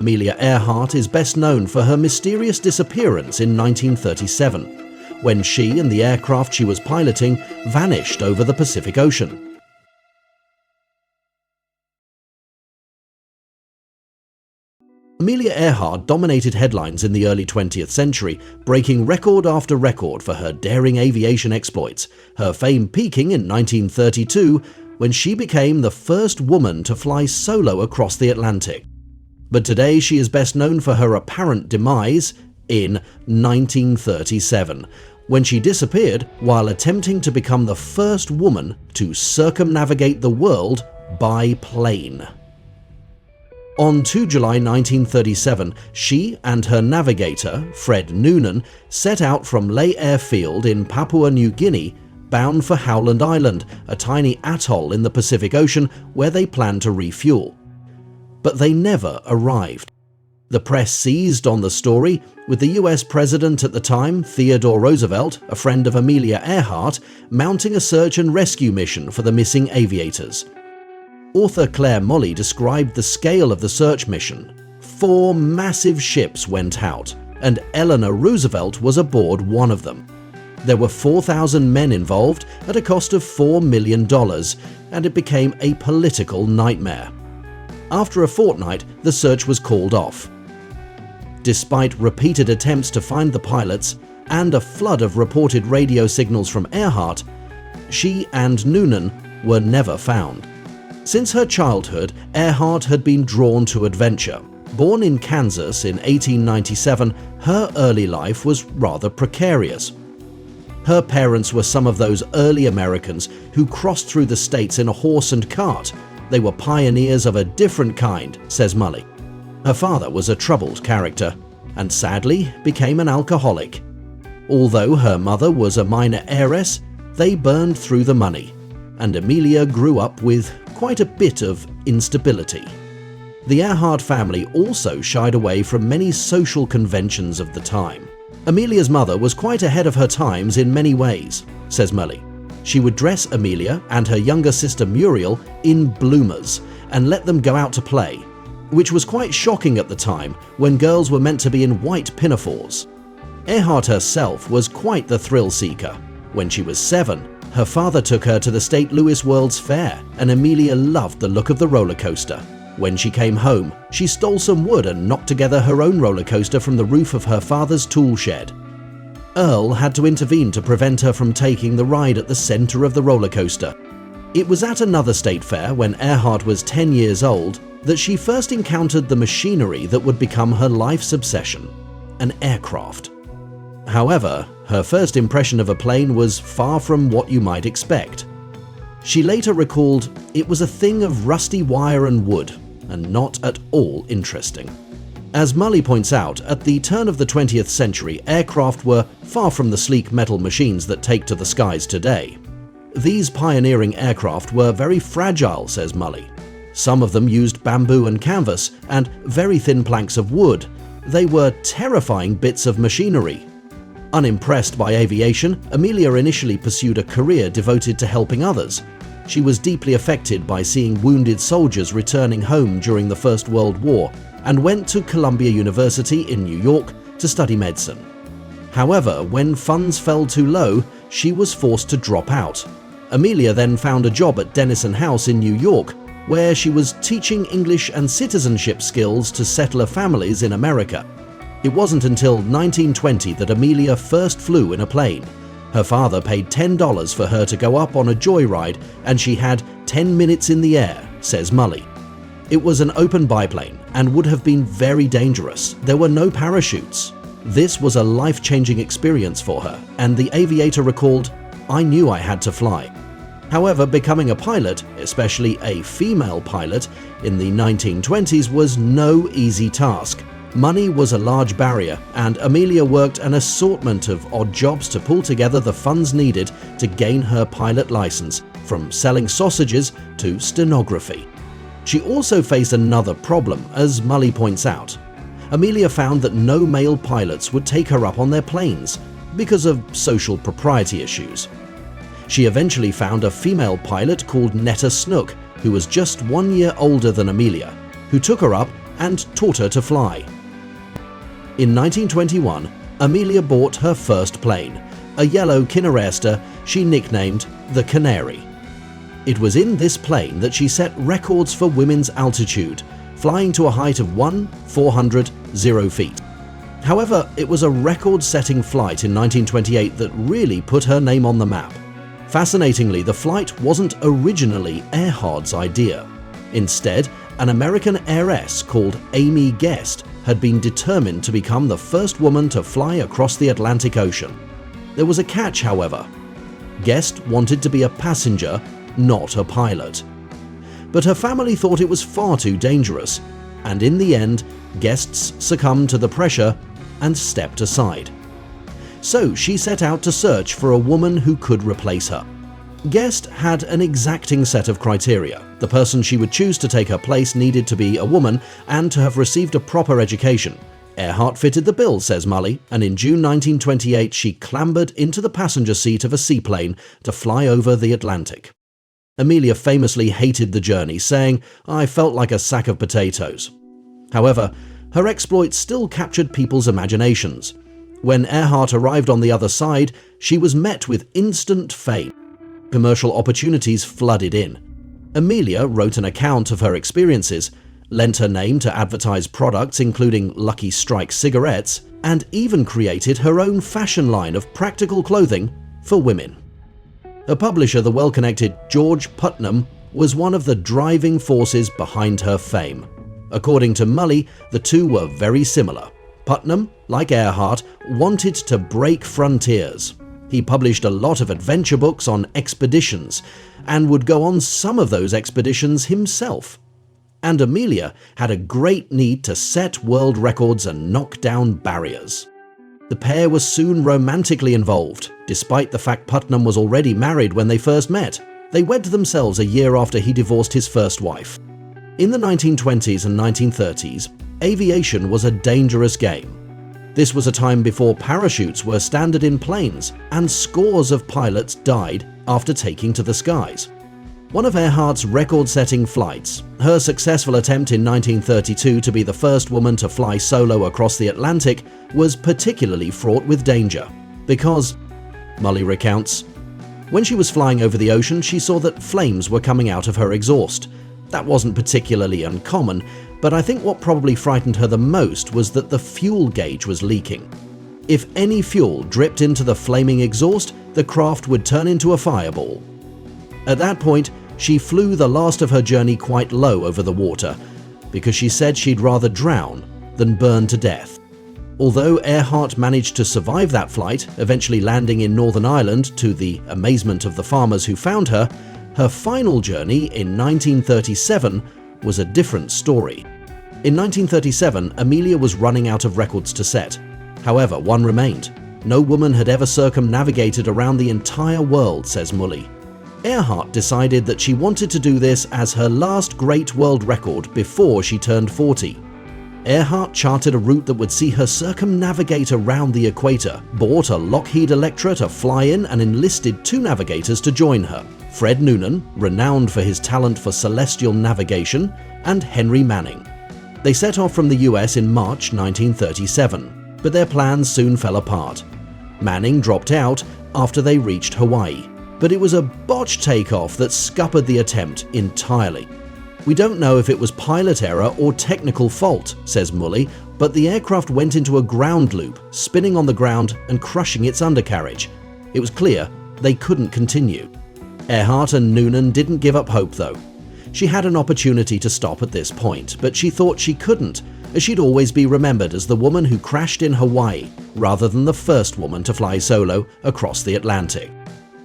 Amelia Earhart is best known for her mysterious disappearance in 1937, when she and the aircraft she was piloting vanished over the Pacific Ocean. Amelia Earhart dominated headlines in the early 20th century, breaking record after record for her daring aviation exploits, her fame peaking in 1932 when she became the first woman to fly solo across the Atlantic. But today she is best known for her apparent demise in 1937, when she disappeared while attempting to become the first woman to circumnavigate the world by plane. On 2 July 1937, she and her navigator, Fred Noonan, set out from Lae Airfield in Papua New Guinea, bound for Howland Island, a tiny atoll in the Pacific Ocean where they planned to refuel. But they never arrived. The press seized on the story, with the US President at the time, Theodore Roosevelt, a friend of Amelia Earhart, mounting a search and rescue mission for the missing aviators. Author Claire Molly described the scale of the search mission. 4 massive ships went out, and Eleanor Roosevelt was aboard one of them. There were 4,000 men involved at a cost of $4 million, and it became a political nightmare. After a fortnight, the search was called off. Despite repeated attempts to find the pilots and a flood of reported radio signals from Earhart, she and Noonan were never found. Since her childhood, Earhart had been drawn to adventure. Born in Kansas in 1897, her early life was rather precarious. Her parents were some of those early Americans who crossed through the states in a horse and cart. They were pioneers of a different kind, says Molly. Her father was a troubled character, and sadly became an alcoholic. Although her mother was a minor heiress, they burned through the money, and Amelia grew up with quite a bit of instability. The Earhart family also shied away from many social conventions of the time. Amelia's mother was quite ahead of her times in many ways, says Molly. She would dress Amelia and her younger sister Muriel in bloomers and let them go out to play, which was quite shocking at the time when girls were meant to be in white pinafores. Earhart herself was quite the thrill seeker. When she was 7, her father took her to the St. Louis World's Fair, and Amelia loved the look of the roller coaster. When she came home, she stole some wood and knocked together her own roller coaster from the roof of her father's tool shed. Earl had to intervene to prevent her from taking the ride at the center of the roller coaster. It was at another state fair, when Earhart was 10 years old, that she first encountered the machinery that would become her life's obsession, an aircraft. However, her first impression of a plane was far from what you might expect. She later recalled, "It was a thing of rusty wire and wood, and not at all interesting." As Molly points out, at the turn of the 20th century, aircraft were far from the sleek metal machines that take to the skies today. These pioneering aircraft were very fragile, says Molly. Some of them used bamboo and canvas, and very thin planks of wood. They were terrifying bits of machinery. Unimpressed by aviation, Amelia initially pursued a career devoted to helping others. She was deeply affected by seeing wounded soldiers returning home during the First World War, and went to Columbia University in New York to study medicine. However, when funds fell too low, she was forced to drop out. Amelia then found a job at Denison House in New York, where she was teaching English and citizenship skills to settler families in America. It wasn't until 1920 that Amelia first flew in a plane. Her father paid $10 for her to go up on a joyride, and she had 10 minutes in the air, says Molly. It was an open biplane and would have been very dangerous. There were no parachutes. This was a life-changing experience for her, and the Aviator recalled, "I knew I had to fly." However, becoming a pilot, especially a female pilot, in the 1920s was no easy task. Money was a large barrier, and Amelia worked an assortment of odd jobs to pull together the funds needed to gain her pilot license, from selling sausages to stenography. She also faced another problem, as Molly points out. Amelia found that no male pilots would take her up on their planes because of social propriety issues. She eventually found a female pilot called Netta Snook, who was just 1 year older than Amelia, who took her up and taught her to fly. In 1921, Amelia bought her first plane, a yellow Kineraster she nicknamed the Canary. It was in this plane that she set records for women's altitude, flying to a height of 1,400 feet. However, it was a record-setting flight in 1928 that really put her name on the map. Fascinatingly, the flight wasn't originally Earhart's idea. Instead, an American heiress called Amy Guest had been determined to become the first woman to fly across the Atlantic Ocean. There was a catch, however. Guest wanted to be a passenger, not a pilot. But her family thought it was far too dangerous, and in the end, Guests succumbed to the pressure and stepped aside. So she set out to search for a woman who could replace her. Guest had an exacting set of criteria. The person she would choose to take her place needed to be a woman and to have received a proper education. Earhart fitted the bill, says Mully, and in June 1928 she clambered into the passenger seat of a seaplane to fly over the Atlantic. Amelia famously hated the journey, saying, "I felt like a sack of potatoes." However, her exploits still captured people's imaginations. When Earhart arrived on the other side, she was met with instant fame. Commercial opportunities flooded in. Amelia wrote an account of her experiences, lent her name to advertise products including Lucky Strike cigarettes, and even created her own fashion line of practical clothing for women. Her publisher, the well-connected George Putnam, was one of the driving forces behind her fame. According to Mully, the two were very similar. Putnam, like Earhart, wanted to break frontiers. He published a lot of adventure books on expeditions and would go on some of those expeditions himself. And Amelia had a great need to set world records and knock down barriers. The pair was soon romantically involved, despite the fact Putnam was already married when they first met. They wed themselves a year after he divorced his first wife. In the 1920s and 1930s, aviation was a dangerous game. This was a time before parachutes were standard in planes, and scores of pilots died after taking to the skies. One of Earhart's record-setting flights, her successful attempt in 1932 to be the first woman to fly solo across the Atlantic, was particularly fraught with danger, because, Mully recounts, when she was flying over the ocean, she saw that flames were coming out of her exhaust. That wasn't particularly uncommon, but I think what probably frightened her the most was that the fuel gauge was leaking. If any fuel dripped into the flaming exhaust, the craft would turn into a fireball. At that point, she flew the last of her journey quite low over the water, because she said she'd rather drown than burn to death. Although Earhart managed to survive that flight, eventually landing in Northern Ireland to the amazement of the farmers who found her, her final journey in 1937 was a different story. In 1937, Amelia was running out of records to set. However, one remained. No woman had ever circumnavigated around the entire world, says Mully. Earhart decided that she wanted to do this as her last great world record before she turned 40. Earhart charted a route that would see her circumnavigate around the equator, bought a Lockheed Electra to fly in, and enlisted 2 navigators to join her: Fred Noonan, renowned for his talent for celestial navigation, and Henry Manning. They set off from the US in March 1937, but their plans soon fell apart. Manning dropped out after they reached Hawaii, but it was a botched takeoff that scuppered the attempt entirely. "We don't know if it was pilot error or technical fault," says Mully, but the aircraft went into a ground loop, spinning on the ground and crushing its undercarriage. It was clear they couldn't continue. Earhart and Noonan didn't give up hope, though. She had an opportunity to stop at this point, but she thought she couldn't, as she'd always be remembered as the woman who crashed in Hawaii, rather than the first woman to fly solo across the Atlantic.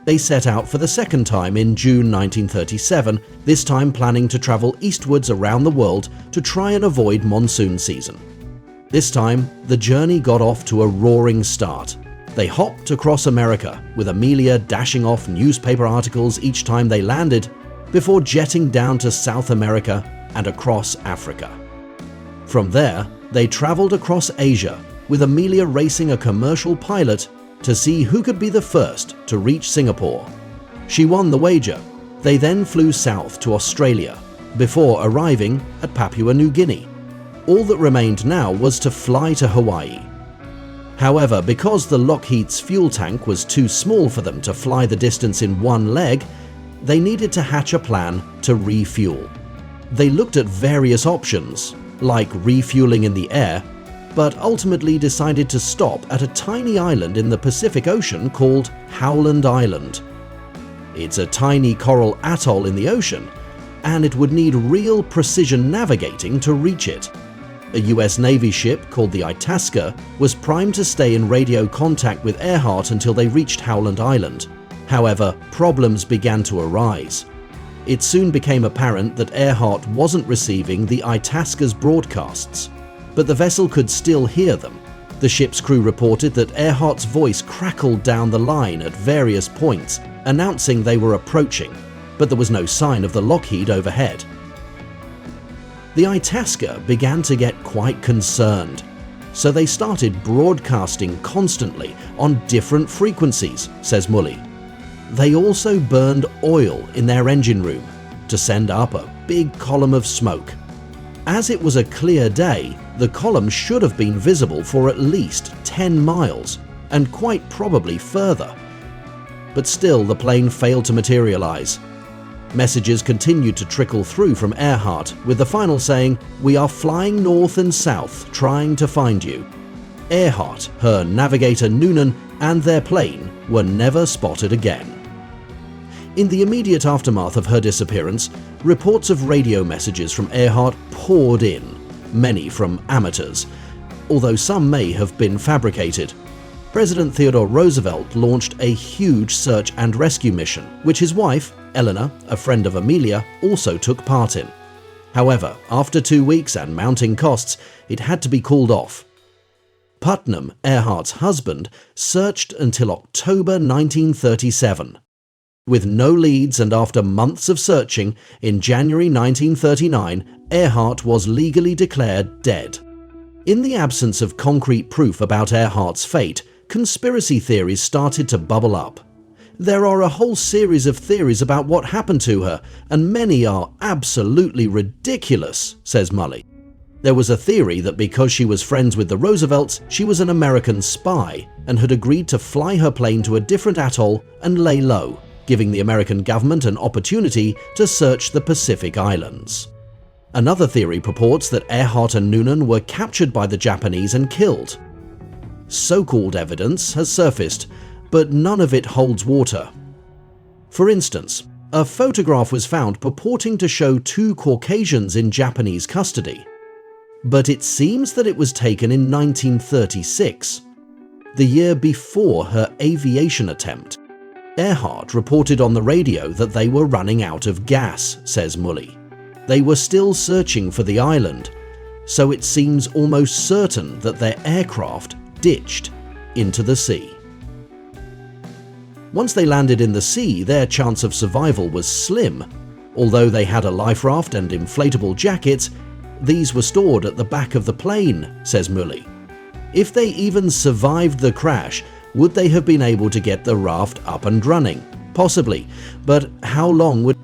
They set out for the second time in June 1937, this time planning to travel eastwards around the world to try and avoid monsoon season. This time, the journey got off to a roaring start. They hopped across America, with Amelia dashing off newspaper articles each time they landed, before jetting down to South America and across Africa. From there, they traveled across Asia, with Amelia racing a commercial pilot to see who could be the first to reach Singapore. She won the wager. They then flew south to Australia, before arriving at Papua New Guinea. All that remained now was to fly to Hawaii. However, because the Lockheed's fuel tank was too small for them to fly the distance in one leg, they needed to hatch a plan to refuel. They looked at various options, like refueling in the air, but ultimately decided to stop at a tiny island in the Pacific Ocean called Howland Island. It's a tiny coral atoll in the ocean, and it would need real precision navigating to reach it. A US Navy ship called the Itasca was primed to stay in radio contact with Earhart until they reached Howland Island. However, problems began to arise. It soon became apparent that Earhart wasn't receiving the Itasca's broadcasts, but the vessel could still hear them. The ship's crew reported that Earhart's voice crackled down the line at various points, announcing they were approaching, but there was no sign of the Lockheed overhead. The Itasca began to get quite concerned, so they started broadcasting constantly on different frequencies, says Mully. They also burned oil in their engine room to send up a big column of smoke. As it was a clear day, the column should have been visible for at least 10 miles, and quite probably further. But still, the plane failed to materialize. Messages continued to trickle through from Earhart, with the final saying, "We are flying north and south, trying to find you." Earhart, her navigator Noonan, and their plane were never spotted again. In the immediate aftermath of her disappearance, reports of radio messages from Earhart poured in, many from amateurs, although some may have been fabricated. President Theodore Roosevelt launched a huge search and rescue mission, which his wife, Eleanor, a friend of Amelia, also took part in. However, after 2 weeks and mounting costs, it had to be called off. Putnam, Earhart's husband, searched until October 1937. With no leads and after months of searching, in January 1939, Earhart was legally declared dead. In the absence of concrete proof about Earhart's fate, conspiracy theories started to bubble up. There are a whole series of theories about what happened to her, and many are absolutely ridiculous, says Mully. There was a theory that because she was friends with the Roosevelts, she was an American spy and had agreed to fly her plane to a different atoll and lay low, giving the American government an opportunity to search the Pacific Islands. Another theory purports that Earhart and Noonan were captured by the Japanese and killed. So-called evidence has surfaced, but none of it holds water. For instance, a photograph was found purporting to show 2 Caucasians in Japanese custody. But it seems that it was taken in 1936, the year before her aviation attempt. Earhart reported on the radio that they were running out of gas, says Mully. They were still searching for the island, so it seems almost certain that their aircraft ditched into the sea. Once they landed in the sea, their chance of survival was slim. Although they had a life raft and inflatable jackets, these were stored at the back of the plane, says Mully. If they even survived the crash, would they have been able to get the raft up and running? Possibly, but how long would